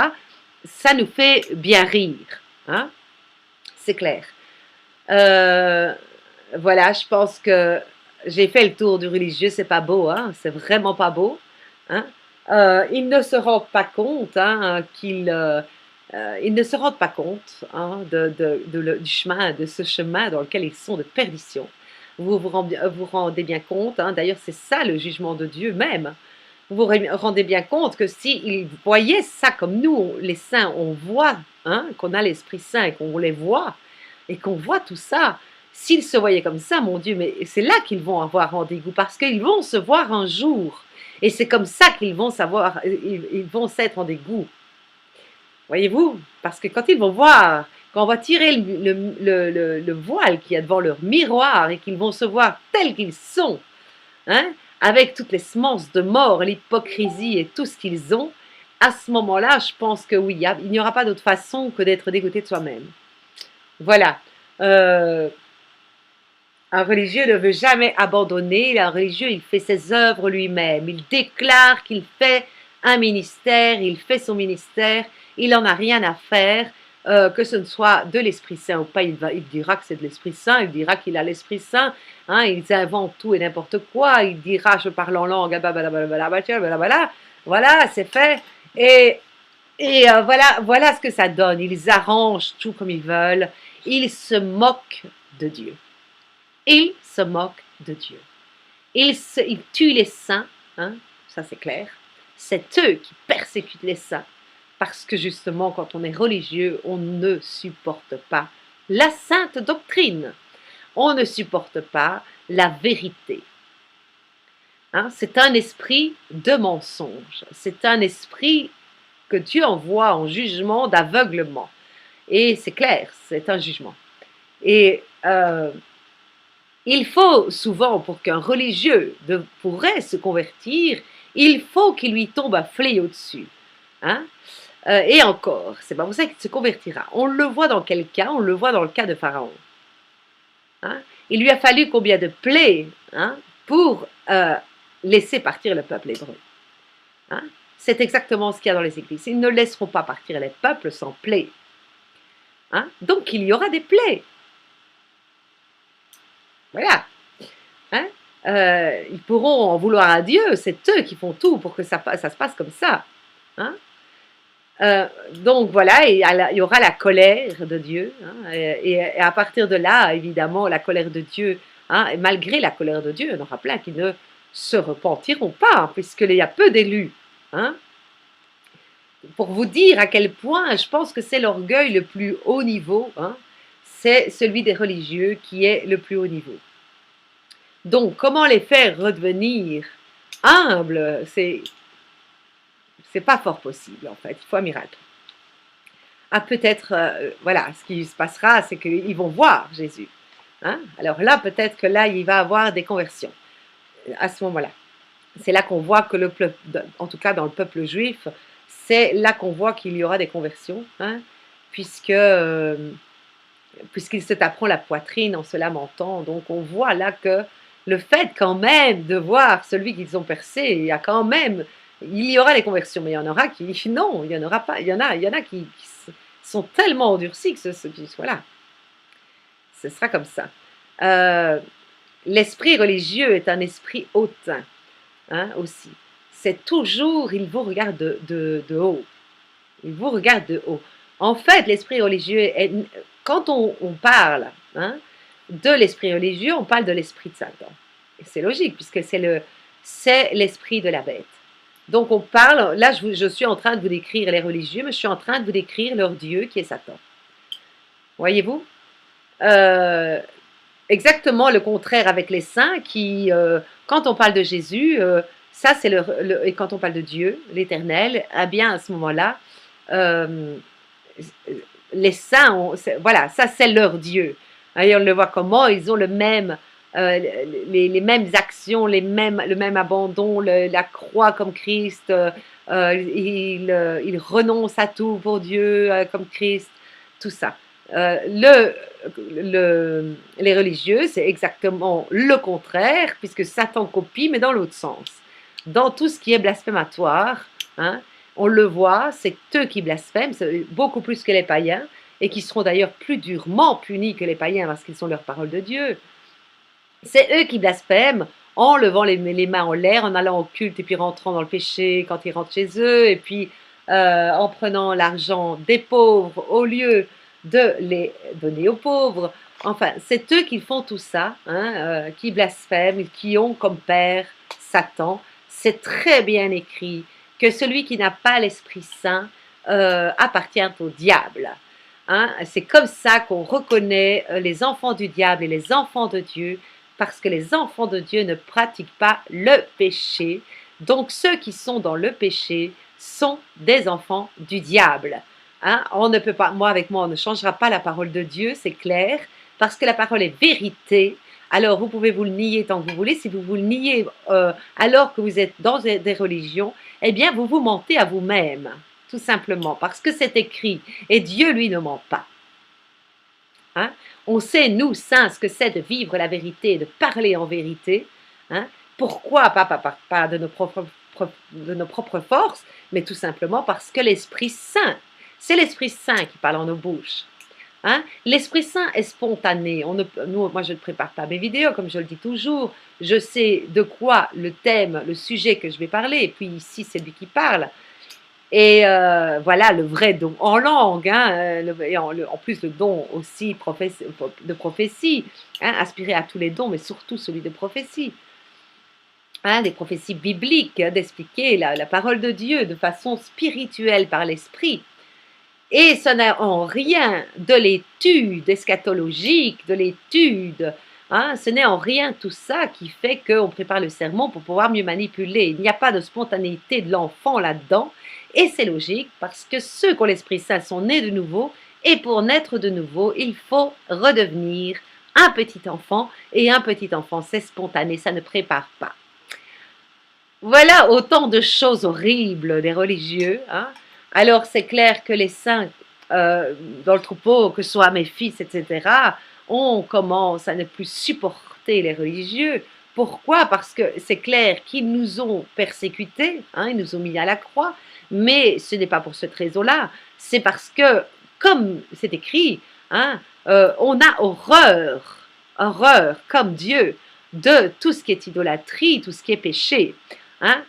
ça nous fait bien rire. Hein? C'est clair. Voilà, je pense que j'ai fait le tour du religieux, c'est pas beau, hein? C'est vraiment pas beau. Hein? Ils ne se rendent pas compte ils ne se rendent pas compte du chemin, de ce chemin dans lequel ils sont de perdition. Vous rendez bien compte, hein? D'ailleurs c'est ça le jugement de Dieu même. vous vous rendez bien compte que s'ils voyaient ça comme nous, les saints, on voit, hein, qu'on a l'Esprit Saint et qu'on les voit, et qu'on voit tout ça, s'ils se voyaient comme ça, mon Dieu, mais c'est là qu'ils vont avoir rendez-vous, parce qu'ils vont se voir un jour. Et c'est comme ça qu'ils vont savoir, ils vont s'être en dégoût. Voyez-vous? Parce que quand ils vont voir, quand on va tirer le voile qu'il y a devant leur miroir et qu'ils vont se voir tels qu'ils sont, hein, avec toutes les semences de mort, l'hypocrisie et tout ce qu'ils ont, à ce moment-là, je pense que oui, il n'y aura pas d'autre façon que d'être dégoûté de soi-même. Voilà. Euh, un religieux ne veut jamais abandonner. Un religieux, il fait ses œuvres lui-même. Il déclare qu'il fait un ministère, il fait son ministère. Il n'en a rien à faire, que ce ne soit de l'Esprit Saint ou pas. Il dira que c'est de l'Esprit Saint, il dira qu'il a l'Esprit Saint. Hein, ils inventent tout et n'importe quoi. Il dira je parle en langue, voilà, c'est fait. Et voilà ce que ça donne. Ils arrangent tout comme ils veulent. Ils se moquent de Dieu. Ils se moquent de Dieu. Ils tuent les saints, hein, ça c'est clair. C'est eux qui persécutent les saints. Parce que justement, quand on est religieux, on ne supporte pas la sainte doctrine. On ne supporte pas la vérité. Hein, c'est un esprit de mensonge. C'est un esprit que Dieu envoie en jugement d'aveuglement. Et c'est clair, c'est un jugement. Et il faut souvent, pour qu'un religieux pourrait se convertir, il faut qu'il lui tombe un fléau dessus. Hein? Et encore, c'est pas pour ça qu'il se convertira. On le voit dans quel cas? On le voit dans le cas de Pharaon. Hein? Il lui a fallu combien de plaies, hein, pour laisser partir le peuple hébreu. Hein? C'est exactement ce qu'il y a dans les églises. Ils ne laisseront pas partir les peuples sans plaies. Hein? Donc il y aura des plaies. Voilà. Hein? Ils pourront en vouloir à Dieu, c'est eux qui font tout pour que ça se passe comme ça. Hein? Donc voilà, il y aura la colère de Dieu. Hein? Et à partir de là, évidemment, la colère de Dieu, hein, et malgré la colère de Dieu, il y en aura plein qui ne se repentiront pas, hein, puisqu'il y a peu d'élus. Hein? Pour vous dire à quel point je pense que c'est l'orgueil le plus haut niveau, hein, c'est celui des religieux qui est le plus haut niveau. Donc, comment les faire redevenir humbles, c'est pas fort possible en fait, il faut un miracle. Ah, peut-être, voilà, ce qui se passera, c'est qu'ils vont voir Jésus. Hein? Alors là, peut-être que là, il va avoir des conversions à ce moment-là. C'est là qu'on voit que en tout cas dans le peuple juif, c'est là qu'on voit qu'il y aura des conversions, hein, puisqu'ils se taperont la poitrine en se lamentant. Donc on voit là que le fait quand même de voir celui qu'ils ont percé, il y aura les conversions, mais il y en aura qui, non, il n'y en aura pas. Il y en a qui sont tellement endurcis que voilà, ce sera comme ça. L'esprit religieux est un esprit hautain, hein, aussi. C'est toujours, il vous regarde de haut. Il vous regarde de haut. En fait, l'esprit religieux, quand on parle, hein, de l'esprit religieux, on parle de l'esprit de Satan. Et c'est logique, puisque c'est l'esprit de la bête. Donc on parle, là je suis en train de vous décrire les religieux, mais je suis en train de vous décrire leur Dieu qui est Satan. Voyez-vous? Exactement le contraire avec les saints qui, quand on parle de Jésus, ça c'est et quand on parle de Dieu, l'Éternel, eh bien à ce moment-là, les saints, voilà, ça c'est leur Dieu. Et on le voit comment ils ont le même, les mêmes actions, le même abandon, la croix comme Christ, ils renoncent à tout pour Dieu comme Christ, tout ça. Les religieux, c'est exactement le contraire, puisque Satan copie, mais dans l'autre sens. Dans tout ce qui est blasphématoire, hein, on le voit, c'est eux qui blasphèment, beaucoup plus que les païens, et qui seront d'ailleurs plus durement punis que les païens parce qu'ils sont leur parole de Dieu. C'est eux qui blasphèment en levant les mains en l'air, en allant au culte et puis rentrant dans le péché quand ils rentrent chez eux, et puis en prenant l'argent des pauvres au lieu de les donner aux pauvres. Enfin, c'est eux qui font tout ça, hein, qui blasphèment, qui ont comme père Satan, c'est très bien écrit que celui qui n'a pas l'Esprit Saint appartient au diable. Hein? C'est comme ça qu'on reconnaît les enfants du diable et les enfants de Dieu, parce que les enfants de Dieu ne pratiquent pas le péché. Donc ceux qui sont dans le péché sont des enfants du diable. Hein? On ne peut pas, avec moi, on ne changera pas la parole de Dieu, c'est clair, parce que la parole est vérité. Alors vous pouvez vous le nier tant que vous voulez. Si vous vous le niez alors que vous êtes dans des religions, eh bien vous vous mentez à vous-même, tout simplement, parce que c'est écrit, et Dieu, lui, ne ment pas. Hein? On sait, nous, saints, ce que c'est de vivre la vérité, de parler en vérité. Hein? Pourquoi? Pas de nos propres forces, mais tout simplement parce que l'Esprit Saint, c'est l'Esprit Saint qui parle en nos bouches. Hein? L'Esprit Saint est spontané. Moi, je ne prépare pas mes vidéos, comme je le dis toujours. Je sais de quoi le thème, le sujet que je vais parler, et puis ici, c'est lui qui parle. Et voilà le vrai don en langue, hein, et en plus le don aussi de prophétie, hein, aspirer à tous les dons, mais surtout celui de prophétie. Hein, des prophéties bibliques, hein, d'expliquer la parole de Dieu de façon spirituelle par l'Esprit. Et ce n'est en rien de l'étude eschatologique, de l'étude, hein, ce n'est en rien tout ça qui fait qu'on prépare le sermon pour pouvoir mieux manipuler. Il n'y a pas de spontanéité de l'enfant là-dedans, et c'est logique parce que ceux qui ont l'Esprit Saint sont nés de nouveau, et pour naître de nouveau, il faut redevenir un petit enfant, et un petit enfant, c'est spontané, ça ne prépare pas. Voilà autant de choses horribles des religieux, hein. Alors c'est clair que les saints dans le troupeau, que ce soit mes fils, etc., on commence à ne plus supporter les religieux. Pourquoi? Parce que c'est clair qu'ils nous ont persécutés, hein, ils nous ont mis à la croix, mais ce n'est pas pour cette raison-là, c'est parce que, comme c'est écrit, hein, on a horreur, comme Dieu, de tout ce qui est idolâtrie, tout ce qui est péché. Hein?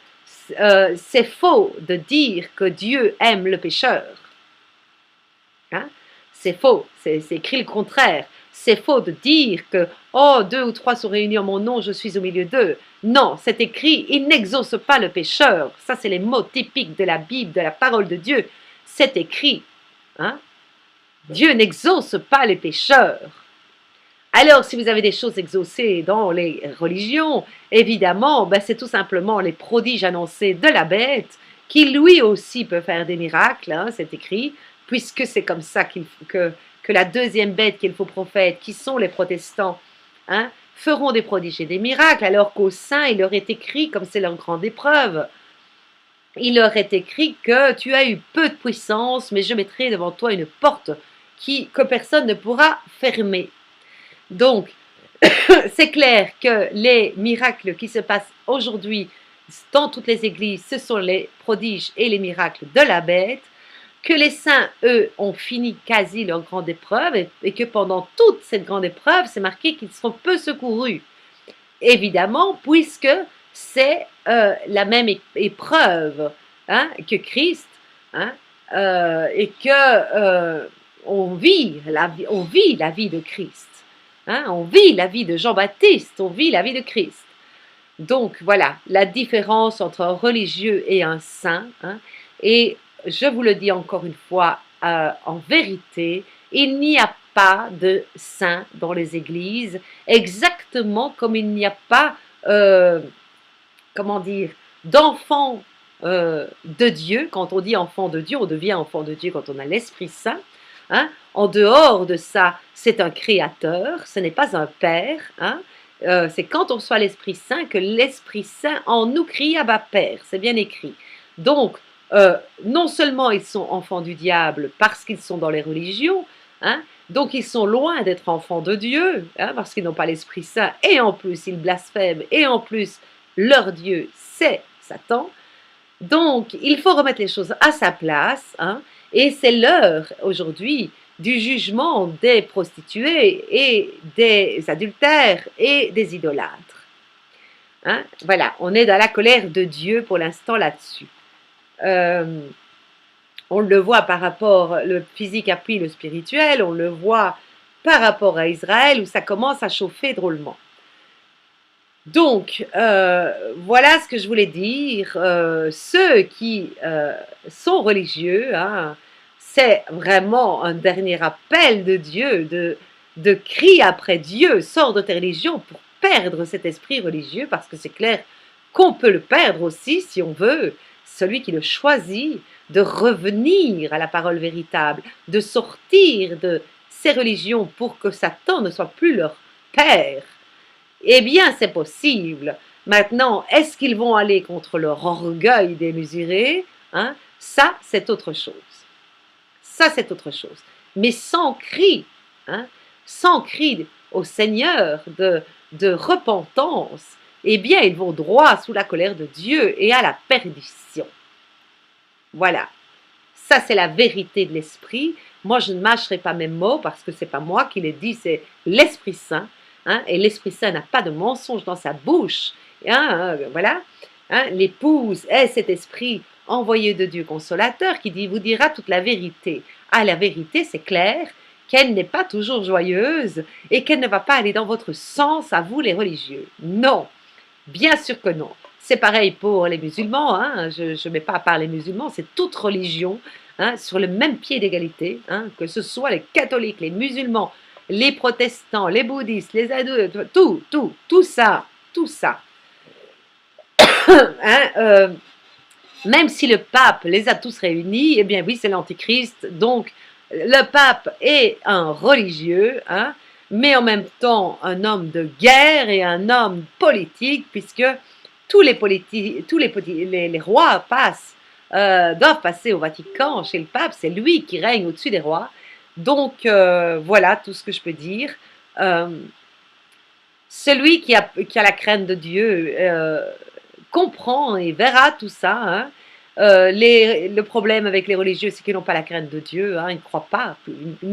C'est faux de dire que Dieu aime le pécheur. Hein? C'est faux, c'est écrit le contraire. C'est faux de dire que, oh, 2 ou 3 sont réunis en mon nom, je suis au milieu d'eux. Non, c'est écrit, il n'exauce pas le pécheur. Ça, c'est les mots typiques de la Bible, de la parole de Dieu. C'est écrit. Hein? Dieu n'exauce pas les pécheurs. Alors, si vous avez des choses exaucées dans les religions, évidemment, ben, c'est tout simplement les prodiges annoncés de la bête, qui lui aussi peut faire des miracles, hein, c'est écrit, puisque c'est comme ça que la deuxième bête qui est le faux prophète, qui sont les protestants, hein, feront des prodiges et des miracles, alors qu'aux saints, il leur est écrit, comme c'est leur grande épreuve, il leur est écrit que tu as eu peu de puissance, mais je mettrai devant toi une porte que personne ne pourra fermer. Donc, c'est clair que les miracles qui se passent aujourd'hui dans toutes les églises, ce sont les prodiges et les miracles de la bête, que les saints, eux, ont fini quasi leur grande épreuve et que pendant toute cette grande épreuve, c'est marqué qu'ils seront peu secourus. Évidemment, puisque c'est la même épreuve, hein, que Christ, hein, et que on vit la vie de Christ. Hein, on vit la vie de Jean-Baptiste, on vit la vie de Christ. Donc voilà, la différence entre un religieux et un saint. Hein, et je vous le dis encore une fois, en vérité, il n'y a pas de saints dans les églises, exactement comme il n'y a pas, comment dire, d'enfants de Dieu. Quand on dit enfant de Dieu, on devient enfant de Dieu quand on a l'Esprit Saint. Hein? En dehors de ça, c'est un créateur, ce n'est pas un père. Hein? C'est quand on reçoit l'Esprit Saint que l'Esprit Saint en nous crie Abba Père, c'est bien écrit. Donc, non seulement ils sont enfants du diable parce qu'ils sont dans les religions, hein? Donc ils sont loin d'être enfants de Dieu, hein, parce qu'ils n'ont pas l'Esprit Saint, et en plus ils blasphèment, et en plus leur Dieu c'est Satan. Donc il faut remettre les choses à sa place, hein? Et c'est l'heure aujourd'hui du jugement des prostituées et des adultères et des idolâtres. Hein? Voilà, on est dans la colère de Dieu pour l'instant là-dessus. On le voit par rapport, le physique appuie le spirituel, on le voit par rapport à Israël où ça commence à chauffer drôlement. Donc, voilà ce que je voulais dire. Ceux qui sont religieux, hein, c'est vraiment un dernier appel de Dieu, de cri après Dieu, sors de tes religions pour perdre cet esprit religieux, parce que c'est clair qu'on peut le perdre aussi si on veut. Celui qui le choisit de revenir à la parole véritable, de sortir de ces religions pour que Satan ne soit plus leur père. Eh bien, c'est possible. Maintenant, est-ce qu'ils vont aller contre leur orgueil démesuré, hein? Ça, c'est autre chose. Ça, c'est autre chose. Mais sans cri, hein, sans cri au Seigneur de repentance, eh bien, ils vont droit sous la colère de Dieu et à la perdition. Voilà. Ça, c'est la vérité de l'Esprit. Moi, je ne mâcherai pas mes mots parce que ce n'est pas moi qui les dis, c'est l'Esprit Saint. Hein, et l'Esprit Saint n'a pas de mensonge dans sa bouche. Hein, voilà. Hein, l'épouse est cet esprit envoyé de Dieu consolateur qui vous dira toute la vérité. Ah, la vérité, c'est clair qu'elle n'est pas toujours joyeuse et qu'elle ne va pas aller dans votre sens à vous les religieux. Non, bien sûr que non. C'est pareil pour les musulmans, hein. Je ne mets pas à part les musulmans, c'est toute religion, hein, sur le même pied d'égalité, hein, que ce soit les catholiques, les musulmans, les protestants, les bouddhistes, les hindous, tout ça, tout ça. Hein, même si le pape les a tous réunis, eh bien oui, c'est l'antichrist, donc le pape est un religieux, hein, mais en même temps un homme de guerre et un homme politique, puisque tous les rois doivent passer au Vatican, chez le pape, c'est lui qui règne au-dessus des rois. Donc voilà tout ce que je peux dire. Celui qui a la crainte de Dieu comprend et verra tout ça. Hein. Le problème avec les religieux, c'est qu'ils n'ont pas la crainte de Dieu, hein, ils ne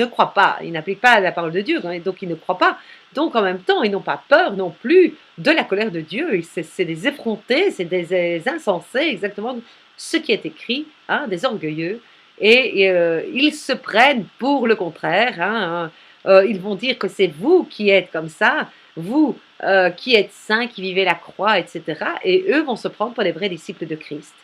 croient pas, ils n'appliquent pas la parole de Dieu, donc ils ne croient pas. Donc en même temps, ils n'ont pas peur non plus de la colère de Dieu. C'est des effrontés, c'est des insensés, exactement ce qui est écrit, hein, des orgueilleux. Et ils se prennent pour le contraire. Hein, ils vont dire que c'est vous qui êtes comme ça, vous qui êtes saints, qui vivez la croix, etc. Et eux vont se prendre pour les vrais disciples de Christ.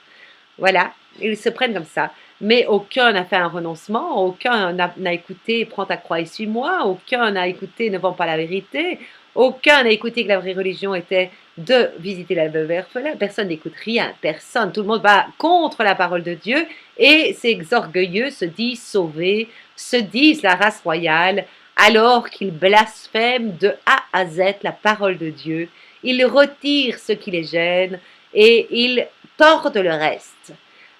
Voilà, ils se prennent comme ça. Mais aucun n'a fait un renoncement, aucun n'a écouté prends ta croix et suis-moi, aucun n'a écouté ne vend pas la vérité, aucun n'a écouté que la vraie religion était de visiter la veuve et orphelin. Personne n'écoute rien, personne. Tout le monde va contre la parole de Dieu et ces orgueilleux se disent sauvés, se disent la race royale, alors qu'ils blasphèment de A à Z la parole de Dieu. Ils retirent ce qui les gêne et ils tordent le reste.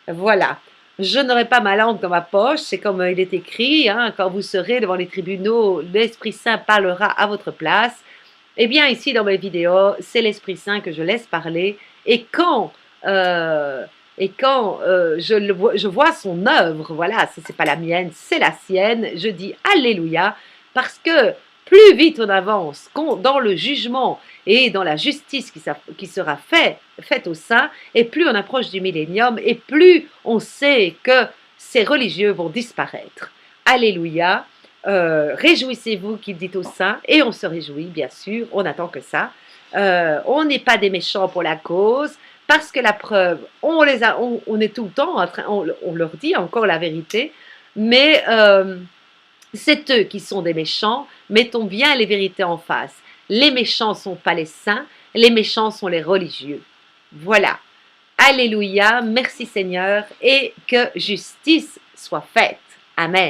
Voilà. Je n'aurai pas ma langue dans ma poche, c'est comme il est écrit, hein, quand vous serez devant les tribunaux, l'Esprit Saint parlera à votre place. Eh bien, ici dans mes vidéos, c'est l'Esprit Saint que je laisse parler. Et quand, je vois son œuvre, voilà, ce n'est pas la mienne, c'est la sienne, je dis Alléluia, parce que plus vite on avance dans le jugement et dans la justice qui sera faite au sein, et plus on approche du millénium, et plus on sait que ces religieux vont disparaître. Alléluia, réjouissez-vous qu'il dit au saint, et on se réjouit, bien sûr, on n'attend que ça. On n'est pas des méchants pour la cause, parce que la preuve, on est tout le temps en train, on leur dit encore la vérité, mais c'est eux qui sont des méchants, mettons bien les vérités en face. Les méchants ne sont pas les saints, les méchants sont les religieux. Voilà. Alléluia, merci Seigneur, et que justice soit faite. Amen.